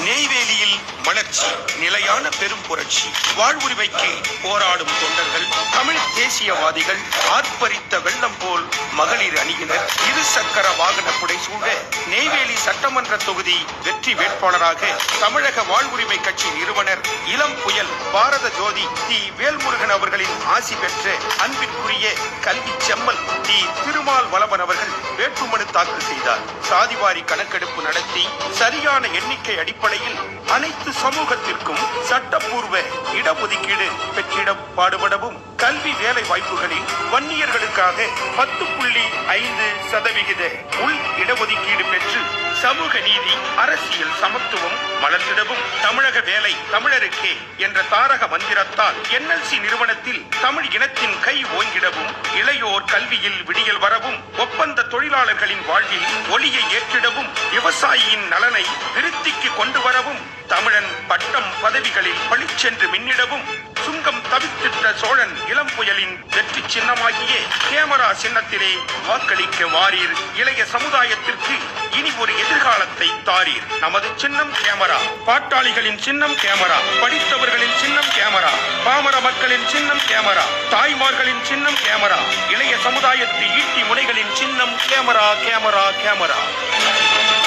நெய்வேலியில் மலர்ச்சி, நிலையான பெரும் புரட்சி, வாழ்வுரிமைக்கு போராடும் தொண்டர்கள், தமிழ் தேசியவாதிகள், ஆர்ப்பரித்த வெள்ளம் போல் மகளிர் அணியினர், இரு சக்கர வாகன புடைசூழ நெய்வேலி சட்டமன்ற தொகுதி வெற்றி வேட்பாளராக தமிழக வாழ்வுரிமை கட்சி நிறுவனர் இளம் புயல் பாரத ஜோதி தி வேல்முருகன் அவர்களின் ஆசி பெற்ற அன்பிற்குரிய கல்வி செம்மல் தி திருமால் வளவன் அவர்கள் வேட்புமனு தாக்கல் செய்தார். சாதிவாரி கணக்கெடுப்பு நடத்தி சரியான எண்ணிக்கை அடிப்படையில் அனைத்து சமூகத்திற்கும் சட்டப்பூர்வ இடஒதுக்கீடு பெற்றிட பாடுபடவும், கல்வி வேலை வாய்ப்புகளில் வன்னியர்களுக்காக 10.5% உள் இடஒதுக்கீடு பெற்று சமூக நீதி, அரசியல் சமத்துவம் மலர்ந்திடவும், தமிழக வேலை தமிழருக்கே என்ற தாரக மந்திரத்தால் NLC நிறுவனத்தில் தமிழ் இனத்தின் கை ஓங்கிடவும், இளையோர் கல்வியில் விடியல் வரவும், ஒப்பந்த தொழிலாளர்களின் வாழ்வில் ஒளியை ஏற்றிடவும், விவசாயியின் நலனை விருத்திக்கு கொண்டு வரவும், தமிழன் பட்டம் பதவிகளில் பளிச்சென்று மின்னிடவும், சுங்கம் தவிர்த்திட்ட சோழன் இளம் புயலின் வெற்றி சின்னமாகிய கேமரா சின்னத்திலே வாக்களிக்க வாரீர். இளைய சமுதாயத்திற்கு இனி ஒரு எதிர்காலத்தை தாரீர். நமது சின்னம் கேமரா, பாட்டாளிகளின் சின்னம் கேமரா, படித்தவர்களின் சின்னம் கேமரா, பாமர மக்களின் சின்னம் கேமரா, தாய்மார்களின் சின்னம் கேமரா, இளைய சமுதாயத்து ஈட்டி முனைகளின் சின்னம் கேமரா, கேமரா, கேமரா.